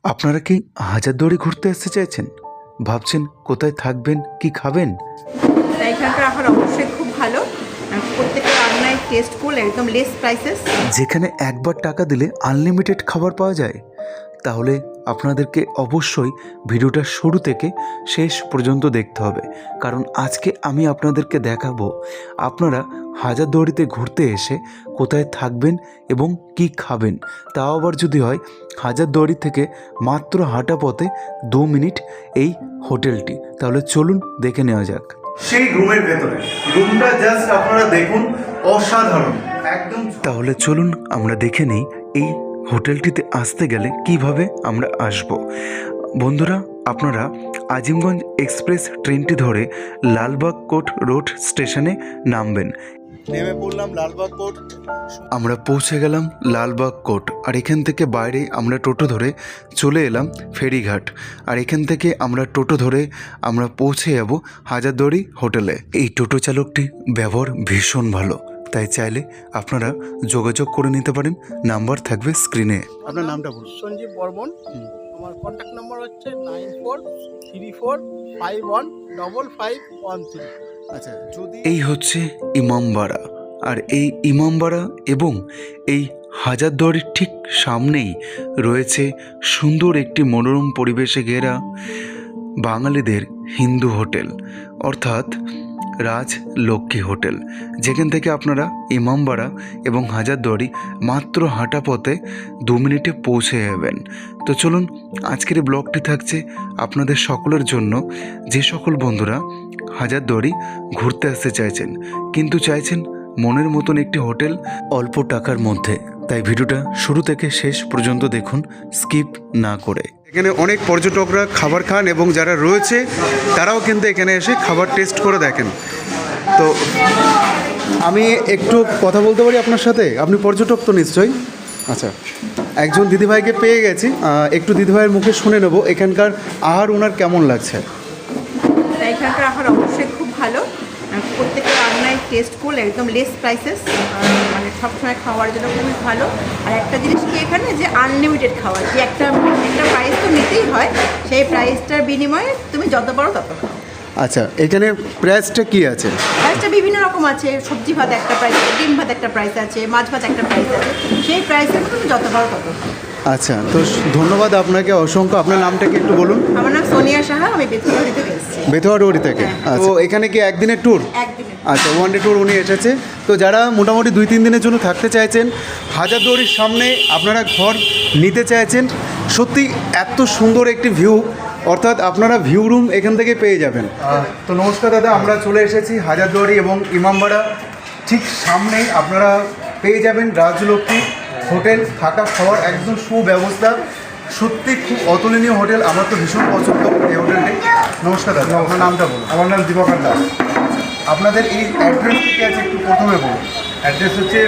আপনারা কি হাজারদুয়ারি ঘুরতে আসতে চাইছেন? ভাবছেন কোথায় থাকবেন, কি খাবেন? এখানকার আহার অবশ্যই খুব ভালো। প্রত্যেকটা রান্নায় টেস্টফুল, একদম লেস প্রাইসেস। যেখানে একবার টাকা দিলে আনলিমিটেড খাবার পাওয়া যায়। তাহলে আপনাদেরকে অবশ্যই ভিডিওটা শুরু থেকে শেষ পর্যন্ত দেখতে হবে, কারণ আজকে আমি আপনাদেরকে দেখাবো আপনারা হাজারদুয়ারিতে ঘুরতে এসে কোথায় থাকবেন এবং কি খাবেন। তাও আবার যদি হয় হাজারদুয়ারি থেকে মাত্র হাঁটা পথে 2 মিনিট এই হোটেলটি। তাহলে চলুন দেখে নেওয়া যাক। সেই রুমের ভেতরে রুমটা জাস্ট আপনারা দেখুন, অসাধারণ একদম। তাহলে চলুন আমরা দেখে নিই এই হোটেলটিতে আসতে গেলে কিভাবে আমরা আসব। বন্ধুরা, আপনারা আজিমগঞ্জ এক্সপ্রেস ট্রেনটি ধরে লালবাগ কোর্ট রোড স্টেশনে নামবেন। নেমে পড়লাম লালবাগ কোর্ট। আমরা পৌঁছে গেলাম লালবাগ কোর্ট, আর এখান থেকে বাইরে আমরা টোটো ধরে চলে এলাম ফেরিঘাট, আর এখান থেকে আমরা টোটো ধরে আমরা পৌঁছে যাব হাজারদুয়ারি হোটেলে। এই টোটো চালকটি ব্যবহার ভীষণ ভালো, তাই চাইলে আপনারা যোগাযোগ করে নিতে পারেন, নাম্বার থাকবে স্ক্রিনে। আপনার নামটা বলুন। সঞ্জীব বর্মন। আমার কন্ট্যাক্ট নাম্বার হচ্ছে 9434515513। আচ্ছা, যদি এই হচ্ছে ইমামবাড়া, আর এই ইমামবাড়া এবং এই হাজারদুয়ারির ঠিক সামনেই রয়েছে সুন্দর একটি মনোরম পরিবেশে ঘেরা বাঙালিদের হিন্দু হোটেল, অর্থাৎ রাজলক্ষ্মী হোটেল, যেখান থেকে আপনারা ইমামবাড়া এবং হাজারদুয়ারি মাত্র হাঁটা পথে 2 মিনিটে পৌঁছে যাবেন। তো চলুন, আজকের এই ব্লগটি থাকছে আপনাদের সকলের জন্য, যে সকল বন্ধুরা হাজারদুয়ারি ঘুরতে আসতে চাইছেন, কিন্তু চাইছেন মনের মতন একটি হোটেল অল্প টাকার মধ্যে। তাই ভিডিওটা শুরু থেকে শেষ পর্যন্ত দেখুন, স্কিপ না করে। এখানে অনেক পর্যটকরা খাবার খান এবং যারা রয়েছে তারাও কিন্তু এখানে এসে খাবার টেস্ট করে দেখেন। তো আমি একটু কথা বলতে পারি আপনার সাথে? আপনি পর্যটক তো নিশ্চয়ই? আচ্ছা, একজন দিদিভাইকে পেয়ে গেছি, একটু দিদিভাইয়ের মুখে শুনে নেব এখানকার আহার ওনার কেমন লাগছে। এখানকার আহার অবশ্যই খুব ভালো। প্রত্যেকটা রান্নায় টেস্টফুল, একদম লেস প্রাইসেস। মানে সবসময় খাওয়ার জন্য খুবই ভালো। আর একটা জিনিস কি এখানে, যে আনলিমিটেড খাওয়ার, যে একটা প্রাইস তো নিতেই হয়, সেই প্রাইসটার বিনিময়ে তুমি যত পারো তত খাও। আচ্ছা, এখানে প্রাইসটা কি আছে? প্রাইসটা বিভিন্ন রকম আছে। সবজি ভাত একটা প্রাইস আছে, ডিম ভাত একটা প্রাইস আছে, মাছ ভাত একটা প্রাইস আছে। সেই প্রাইসের মধ্যে তুমি যত পারো তত খাও। আচ্ছা, তো ধন্যবাদ আপনাকে অসংখ্য। আপনার নামটা কি একটু বলুন? আমার নাম সোনিয়া সাহা, আমি বেথুয়ারি থেকে এসেছি। বেথুয়াডুয়ারি থেকে। তো এখানে কি একদিনের ট্যুর? একদিনে। আচ্ছা, 1 ডে ট্যুর উনি এসেছে। তো যারা মোটামুটি 2-3 দিনের জন্য থাকতে চাইছেন, হাজারদুয়ারির সামনে আপনারা ঘর নিতে চাইছেন, সত্যি এত সুন্দর একটি ভিউ, অর্থাৎ আপনারা ভিউ রুম এখান থেকে পেয়ে যাবেন। তো নমস্কার দাদা, আমরা চলে এসেছি হাজারদুয়ারি এবং ইমামবাড়া ঠিক সামনেই আপনারা পেয়ে যাবেন রাজলক্ষ্মী হোটেল। থাকা খাওয়ার একদম সুব্যবস্থা, সত্যি খুব অতুলনীয় হোটেল। আমার তো ভীষণ পছন্দ এই হোটেলটি। নমস্কার দাদা, আপনার নামটা বলুন। আমার নাম দীপকার দাস। আপনাদের এই অ্যাড্রেস কি আছে একটু প্রথমে বলুন। অ্যাড্রেস হচ্ছে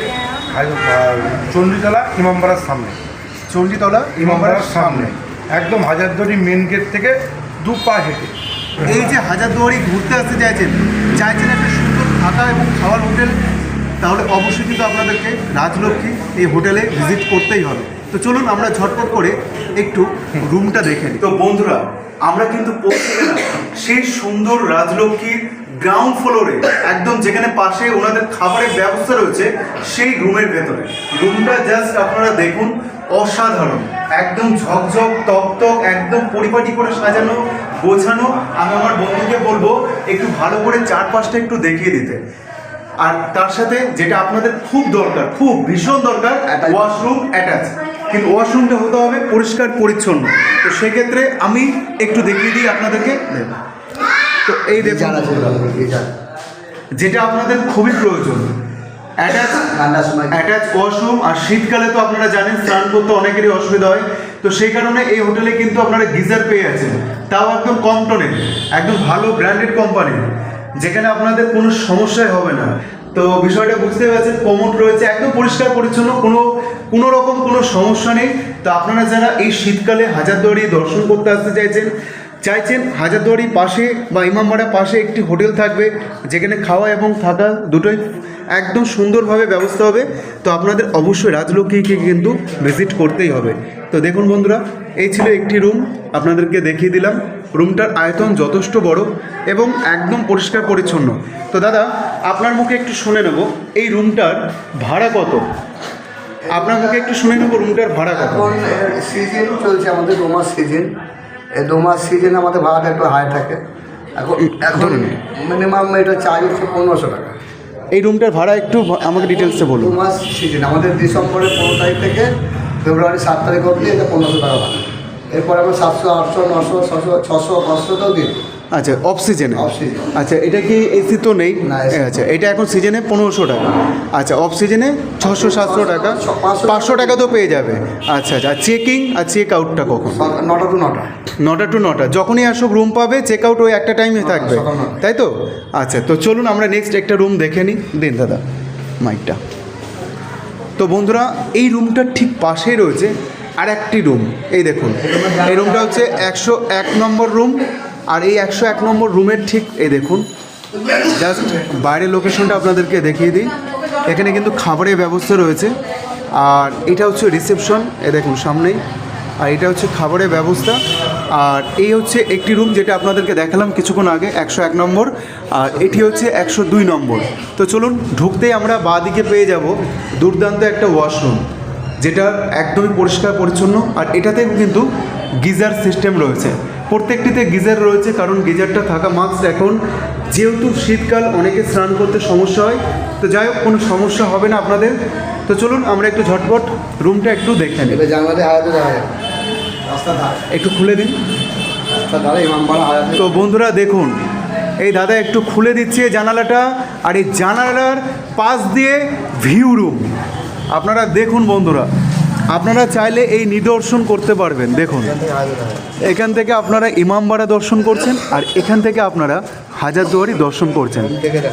চণ্ডীতলা ইমামবাড়ার সামনে। চণ্ডীতলা ইমামবাড়ার সামনে একদম হাজারদুয়ারি মেন গেট থেকে 2 পা হেঁটে। এই যে হাজারদুয়ারি ঘুরতে আসতে চাইছেন একটা সুন্দর থাকা এবং খাওয়ার হোটেল, তাহলে অবশ্যই কিন্তু আপনাদেরকে রাজলক্ষ্মী এই হোটেলে ভিজিট করতেই হবে। তো চলুন আমরা ঝটপট করে একটু রুমটা দেখে নিই। তো বন্ধুরা, আমরা কিন্তু পৌঁছে গেলাম সেই সুন্দর রাজলক্ষ্মীর গ্রাউন্ড ফ্লোরে, একদম যেখানে পাশে ওনাদের খাবারের ব্যবস্থা রয়েছে সেই রুমের ভেতরে। রুমটা জাস্ট আপনারা দেখুন, অসাধারণ, একদম ঝকঝক তকতক, একদম পরিপাটি করে সাজানো গোছানো। আমি আমার বন্ধুকে বলবো একটু ভালো করে চারপাশটা একটু দেখিয়ে দিতে। আর তার সাথে যেটা আপনাদের খুব দরকার, খুব ভীষণ দরকার, ওয়াশরুম অ্যাটাচ। কিন্তু ওয়াশরুমটা হতে হবে পরিষ্কার পরিচ্ছন্ন। তো সেক্ষেত্রে আমি একটু দেখিয়ে দিই আপনাদেরকে। তো এই দেখুন, যেটা আপনাদের খুবই প্রয়োজন, অ্যাটাচ ওয়াশরুম। আর শীতকালে তো আপনারা জানেন স্নান করতে অনেকেরই অসুবিধা হয়, তো সেই কারণে এই হোটেলে কিন্তু আপনারা গিজার পেয়ে আছেন, তাও একদম কম টনে, একদম ভালো ব্র্যান্ডেড কোম্পানি, যেখানে আপনাদের কোনো সমস্যাই হবে না। তো বিষয়টা বুঝতে পারছেন, কমোড রয়েছে, একদম পরিষ্কার পরিচ্ছন্ন, কোনো রকম কোনো সমস্যা নেই। তো আপনারা যারা এই শীতকালে হাজারদুয়ারি দর্শন করতে আসতে চাইছেন, চাইছেন হাজারদুয়ারির পাশে বা ইমামবাড়ার পাশে একটি হোটেল থাকবে যেখানে খাওয়া এবং থাকা দুটোই একদম সুন্দরভাবে ব্যবস্থা হবে, তো আপনাদের অবশ্যই রাজলক্ষ্মীকে কিন্তু ভিজিট করতেই হবে। তো দেখুন বন্ধুরা, এই ছিল একটি রুম, আপনাদেরকে দেখিয়ে দিলাম। রুমটার আয়তন যথেষ্ট বড় এবং একদম পরিষ্কার পরিচ্ছন্ন। তো দাদা, আপনার মুখে একটু শুনে নেব এই রুমটার ভাড়া কত? আপনার মুখে একটু শুনে নেব রুমটার ভাড়া কত? এখন সিজন চলছে আমাদের 2 মাস সিজন। এই 2 মাস সিজনে আমাদের ভাড়াটা একটু হাই থাকে। এখন মিনিমাম এটা চার্জ হচ্ছে 1500 টাকা। এই রুমটার ভাড়া একটু আমাকে ডিটেলসে বলুন। 2 মাস সিজন আমাদের ডিসেম্বরের 15 তারিখ থেকে ফেব্রুয়ারি 7 তারিখ অবধি এটা 1500 টাকা ভাড়া। এরপর আমরা 700, 800, 900, 600, 500টাও দিই। আচ্ছা, অফ সিজনে? Off season. আচ্ছা, এটা কি এসি তো নেই? না, AC আচ্ছা, এটা এখন সিজনে 1500 টাকা। আচ্ছা, অফ সিজনে 600, 700 টাকা, 500 টাকা তো পেয়ে যাবে। আচ্ছা আচ্ছা, আর চেকিং আর চেক আউটটা কখন? 9টা টু 9টা। 9টা টু 9টা, যখনই আসুক রুম পাবে, চেক আউট ওই একটা টাইমে থাকবে, সকাল 9টা। তাই তো? আচ্ছা, তো চলুন আমরা নেক্সট একটা রুম দেখে নিই। দিন দাদা মাইকটা। তো বন্ধুরা, এই রুমটার ঠিক পাশেই রয়েছে আর একটি রুম। এই দেখুন, এই রুমটা হচ্ছে 101 নম্বর রুম। আর এই 101 নম্বর রুমের ঠিক এই দেখুন, জাস্ট বাইরের লোকেশনটা আপনাদেরকে দেখিয়ে দিই। এখানে কিন্তু খাবারের ব্যবস্থা রয়েছে। আর এটা হচ্ছে রিসেপশন, এই দেখুন সামনেই। আর এটা হচ্ছে খাবারের ব্যবস্থা। আর এই হচ্ছে একটি রুম যেটা আপনাদেরকে দেখালাম কিছুক্ষণ আগে, 101 নম্বর। আর এটি হচ্ছে 102 নম্বর। তো চলুন, ঢুকতেই আমরা বাঁ দিকে পেয়ে যাব দুর্দান্ত একটা ওয়াশরুম, যেটা একদমই পরিষ্কার পরিচ্ছন্ন। আর এটাতেও কিন্তু গিজার সিস্টেম রয়েছে, প্রত্যেকটিতে গিজার রয়েছে, কারণ গিজারটা থাকা মাস্ট। এখন যেহেতু শীতকাল, অনেকে স্নান করতে সমস্যা হয়, তো যাই হোক, কোনো সমস্যা হবে না আপনাদের। তো চলুন আমরা একটু ঝটপট রুমটা একটু দেখে নিই। এটা জানলাতে হারাতে দেখা যায়, রাস্তার ধারে, একটু খুলে দিন। রাস্তার ধারে ইমামবাড়া হারাতে। তো বন্ধুরা দেখুন, এই দাদা একটু খুলে দিচ্ছে জানালাটা, আর এই জানালার পাশ দিয়ে ভিউ রুম। আপনারা দেখুন বন্ধুরা, আপনারা চাইলে এই নিদর্শন করতে পারবেন। দেখুন, এখান থেকে আপনারা ইমামবাড়া দর্শন করছেন, আর এখান থেকে আপনারা হাজারদুয়ারি দর্শন করছেন।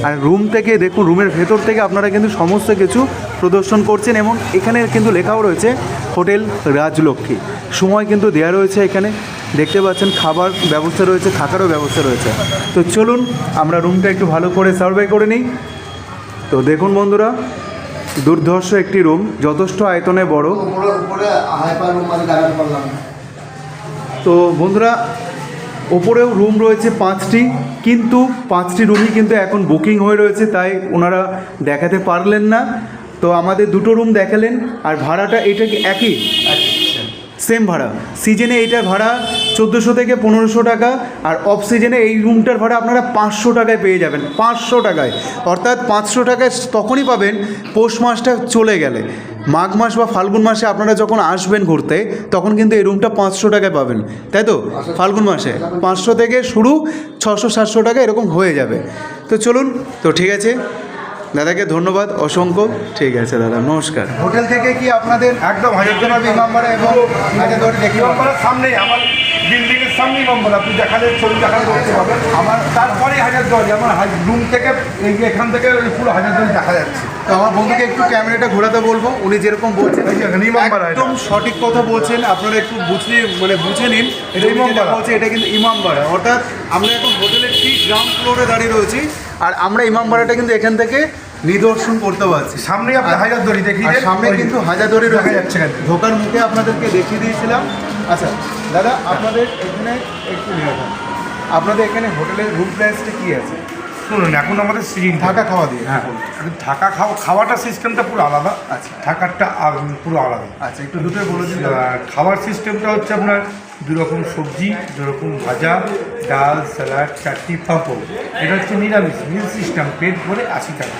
আর রুম থেকে দেখুন, রুমের ভেতর থেকে আপনারা কিন্তু সমস্ত কিছু প্রদর্শন করছেন। এবং এখানে কিন্তু লেখাও রয়েছে হোটেল রাজলক্ষ্মী, সময় কিন্তু দেওয়া রয়েছে এখানে, দেখতে পাচ্ছেন। খাবার ব্যবস্থা রয়েছে, থাকারও ব্যবস্থা রয়েছে। তো চলুন আমরা রুমটা একটু ভালো করে সার্ভে করে নিই। তো দেখুন বন্ধুরা, দুর্ধর্ষ একটি রুম, যথেষ্ট আয়তনে বড়। উপরে হাইপার রুম মানে দেখাতে পারলাম না। তো বন্ধুরা, ওপরেও রুম রয়েছে 5টি, কিন্তু 5টি রুমই কিন্তু এখন বুকিং হয়ে রয়েছে, তাই ওনারা দেখাতে পারলেন না। তো আমাদের 2টো রুম দেখালেন। আর ভাড়াটা এটা কি একই? সেম ভাড়া। সিজনে এইটার ভাড়া 1400 থেকে 1500 টাকা। আর অফ সিজনে এই রুমটার ভাড়া আপনারা 500 টাকায় পেয়ে যাবেন। 500 টাকায়, অর্থাৎ 500 টাকায় তখনই পাবেন পৌষ মাসটা চলে গেলে। মাঘ মাস বা ফাল্গুন মাসে আপনারা যখন আসবেন ঘুরতে, তখন কিন্তু এই রুমটা 500 টাকায় পাবেন, তাই তো? ফাল্গুন মাসে 500 থেকে শুরু, 600-700 টাকা এরকম হয়ে যাবে। তো চলুন, তো ঠিক আছে, দাদাকে ধন্যবাদ অসংখ্য। ঠিক আছে দাদা, নমস্কার। হোটেল থেকে কি আপনাদের একদম হাজারদুয়ারি ইমামবাড়া এবং হাজারদুয়ারি দেখি ইমামবাড়ার সামনেই, আমার বিল্ডিংয়ের সামনে ইমামবাড়া। আপনি দেখালে ছবি দেখালে দেখতে পাবেন। আমার তারপরে হাজারদুয়ারি, আমার রুম থেকে এখান থেকে পুরো হাজারদুয়ারি দেখা যাচ্ছে। তো আমার বন্ধুকে একটু ক্যামেরাটা ঘোরাতে বলবো, উনি যেরকম বলছেন এখানে ইমামবাড়া, একদম সঠিক কথা বলছেন। আপনারা একটু বুঝে নিন, এটা ইমামবাড়া বলছে, এটা কিন্তু ইমামবাড়া। অর্থাৎ আমরা এখন হোটেলের ঠিক গ্রাউন্ড ফ্লোরে দাঁড়িয়ে রয়েছি, আর আমরা ইমামবাড়াটা কিন্তু এখান থেকে নিদর্শন করতে পারছি। সামনেই আপনি হাজারদুয়ারি দেখিয়ে আর সামনে কিন্তু হাজারদুয়ারি দেখা দেখা যাচ্ছে যাচ্ছে, ঢোকার মুখে আপনাদেরকে দেখিয়ে দিয়েছিলাম। আচ্ছা দাদা, আপনাদের এখানে একটু নিয়ে যান, আপনাদের এখানে হোটেলের রুম প্রাইসটা কী আছে? শুনুন, এখন আমাদের সিজন থাকা খাওয়া দিয়ে। হ্যাঁ, থাকা খাওয়াটা সিস্টেমটা পুরো আলাদা। আচ্ছা। থাকারটা পুরো আলাদা। আচ্ছা, একটু দুটোই বলে দিন। খাবার সিস্টেমটা হচ্ছে আপনার 2 রকম সবজি, 2 রকম ভাজা, ডাল, স্যালাড, চাটনি, পাঁপড়। এটা হচ্ছে নিরামিষ মিল সিস্টেম, পেট ভরে 80 টাকা।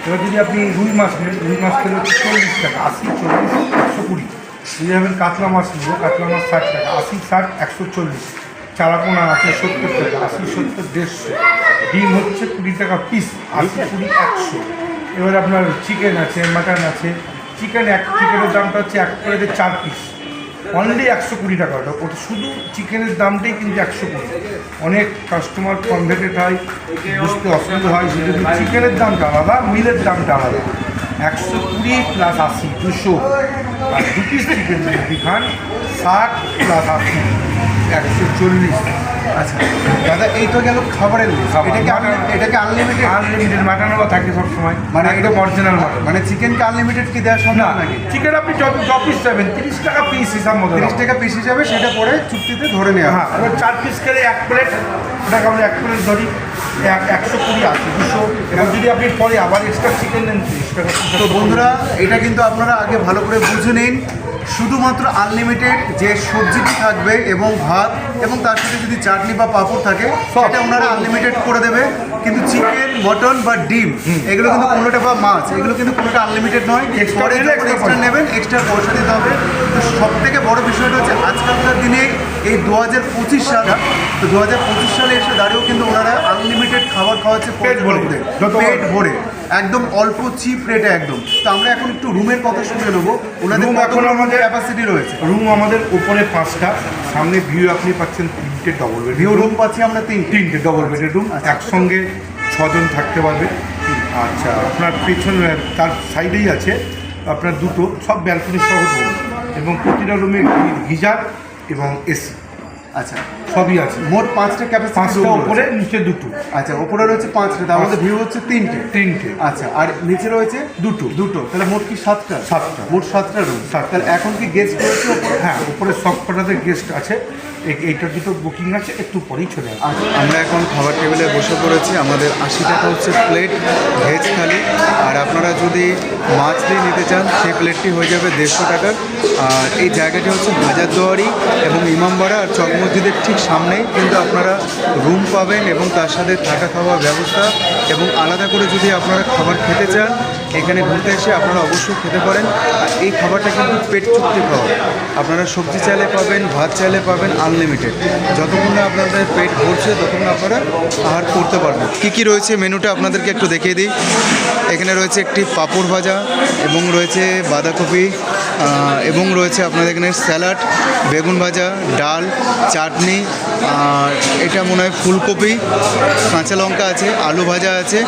এবার যদি আপনি রুই মাছ নেন, রুই মাছ খেলে হচ্ছে 40 টাকা, 80, 40, 120। যদি আপনি কাতলা মাছ নেব, কাতলা মাছ 60 টাকা, 80, 60, 140। চারাপোনা আছে 70 টাকা, 80, 70, 150। ডিম হচ্ছে 20 টাকা পিস, 80, 20, 100। এবার আপনার চিকেন আছে, মাটন আছে। চিকেনের দামটা হচ্ছে 1 প্লেটে 4 পিস, অনলি 120 টাকা। ওটা শুধু চিকেনের দামটাই কিন্তু 120। অনেক কাস্টমার কনভার্টেড হয়, বুঝতে অসুবিধা হয়। যদি চিকেনের দামটা আলাদা, মিলের দামটা আলাদা। 120 প্লাস 80, 200। আর 2 পিস চিকেন যদি খান 60 প্লাস 80, 140। আচ্ছা দাদা এই তো গেল খাবারের লিস্ট, এটাকে আনলিমিটেড আনলিমিটেড মাটন থাকে সবসময়, মানে একদম অরিজিনাল মাটন। মানে চিকেনকে আনলিমিটেড কি দেওয়া সম্ভব নাকি? চিকেন আপনি য পিস চাইবেন 30 টাকা পিস হিসাব মতো, 30 টাকা পিস হিসাবে সেটা পরে চুক্তিতে ধরে নেওয়া। হ্যাঁ, এবার 4 পিস খেলে 1 প্লেট, ওটাকে আমরা 1 প্লেট ধরি 120 আছে 200। এবার যদি আপনি পরে আবার এক্সট্রা চিকেন নেন 30 টাকা। তো বন্ধুরা এটা কিন্তু আপনারা আগে ভালো করে বুঝে নিন, শুধুমাত্র আনলিমিটেড যে সবজিটি থাকবে এবং ভাত এবং তার সাথে যদি চাটনি বা পাঁপড় থাকে সেটা ওনারা আনলিমিটেড করে দেবে। কিন্তু চিকেন, মটন বা ডিম এগুলো কিন্তু কোনোটা, বা মাছ এগুলো কিন্তু কোনোটা আনলিমিটেড নয়। এক্সট্রা নেবেন, এক্সট্রা পয়সা দিতে হবে। তো সব থেকে বড় বিষয়টা হচ্ছে আজকালকার দিনে এই 2025 সাল, তো 2025 সালে এসে দাঁড়িয়েও কিন্তু ওনারা আনলিমিটেড খাবার খাওয়াচ্ছে পেট ভরে, পেট ভরে, একদম অল্প চিপ রেটে একদম। তো আমরা এখন একটু রুমের কথা শুনে নেবো, ওনাদের এখন আমাদের ক্যাপাসিটি রয়েছে। রুম আমাদের উপরে 5টা, সামনে ভিউ আপনি পাচ্ছেন 3টে ডবল বেড ভিউ রুম পাচ্ছি আমরা 3টে ডবল বেডের রুম, একসঙ্গে 6 জন থাকতে পারবে। আচ্ছা, আপনার পেছনে তার সাইডেই আছে আপনার 2টো, সব ব্যালকনি সহ রুম, এবং প্রতিটা রুমে গিজার এবং এসি আচ্ছা সবই আছে। মোট 5টা ক্যাপাসিটি, 5টা উপরে, নিচে 2টো। আচ্ছা ওপরে রয়েছে 5টা, তার মধ্যে ভিউ হচ্ছে 3টে। আচ্ছা আর নিচে রয়েছে 2টো, তাহলে মোট কি 7টা? মোট 7টা রুম। তাহলে এখন কি গেস্ট রয়েছে ওপরে? হ্যাঁ, উপরে সব কটাতে গেস্ট আছে, এইটার 2টো বুকিং আছে, একটু পরেই চলে আসবে। আমরা এখন খাবার টেবিলে বসে পড়েছি। আমাদের 80 টাকা হচ্ছে প্লেট ভেজ থালি, আর আপনারা যদি মাছ দিয়ে নিতে চান সেই প্লেটটি হয়ে যাবে 150 টাকার। আর এই জায়গাটি হচ্ছে হাজারদুয়ারি এবং ইমামবাড়া আর চক মসজিদের ঠিক সামনেই কিন্তু আপনারা রুম পাবেন এবং তার সাথে থাকা খাওয়ার ব্যবস্থা, এবং আলাদা করে যদি আপনারা খাবার খেতে চান এখানে ঘুরতে এসে আপনারা অবশ্যই খেতে পারেন। আর এই খাবারটা কিন্তু পেট চুক্তি খাওয়া, আপনারা সবজি চাইলে পাবেন, ভাত চাইলে পাবেন, আনলিমিটেড। যতক্ষণ না আপনাদের পেট ভরছে ততক্ষণ আপনারা আহার করতে পারবেন। কী কী রয়েছে মেনুটা আপনাদেরকে একটু দেখিয়ে দিই। এখানে রয়েছে একটি পাঁপড় ভাজা এবং রয়েছে বাঁধাকপি, এবং রয়েছে আপনাদের এখানে স্যালাড, বেগুন ভাজা, ডাল, চাটনি, আর এটা মনে হয় ফুলকপি, কাঁচা লঙ্কা আছে, আলু ভাজা আছে,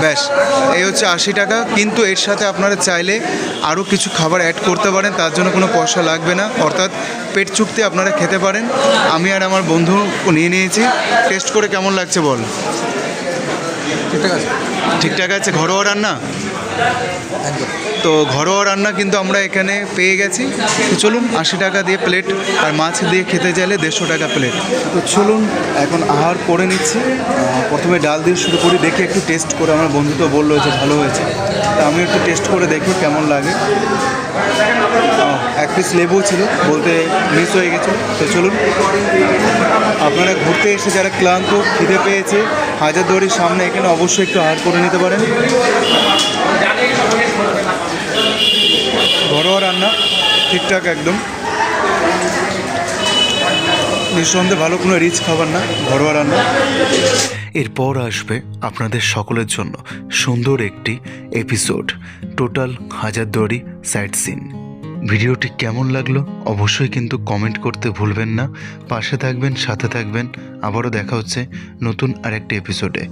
ব্যাস। এই হচ্ছে 80 টাকা। কিন্তু এর সাথে আপনারা চাইলে আরও কিছু খাবার অ্যাড করতে পারেন, তার জন্য কোনো পয়সা লাগবে না, অর্থাৎ পেট চুক্তি আপনারা খেতে পারেন। আমি আর আমার বন্ধু নিয়ে নিয়েছি। টেস্ট করে কেমন লাগছে বল? ঠিকঠাক আছে। ঘরোয়া রান্না, তো ঘরোয়া রান্না কিন্তু আমরা এখানে পেয়ে গেছি। তো চলুন, 80 টাকা দিয়ে প্লেট, আর মাছ দিয়ে খেতে চাইলে 150 টাকা প্লেট। তো চলুন এখন আহার করে নিচ্ছি। প্রথমে ডাল দিয়ে শুরু করি, দেখি একটু টেস্ট করে। আমার বন্ধু তো বললো যে ভালো হয়েছে, তা আমি একটু টেস্ট করে দেখি কেমন লাগে। 1 পিস লেবু ছিল, বলতে মিস হয়ে গেছিলো। তো চলুন, আপনারা ঘুরতে এসে যারা ক্লান্ত, খিদে পেয়েছে, হাজারদুয়ারির সামনে এখানে অবশ্যই একটু আহার করে নিতে পারেন। ঘরোয়া রান্না ঠিকঠাক একদম, নিঃসন্দেহে ভালো কোনো রিচ খাবার না, ঘরোয়া রান্না। এরপর আসবে আপনাদের সকলের জন্য সুন্দর একটি episode, total Hazarduari site scene. ভিডিওটি কেমন লাগলো অবশ্যই কিন্তু কমেন্ট করতে ভুলবেন না। পাশে থাকবেন, সাথে থাকবেন। আবারও দেখা হচ্ছে নতুন আরেকটি এপিসোডে।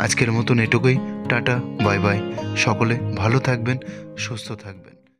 আজকের মতন এটুকুই। Tata, bye bye. সকলে ভালো থাকবেন, সুস্থ থাকবেন।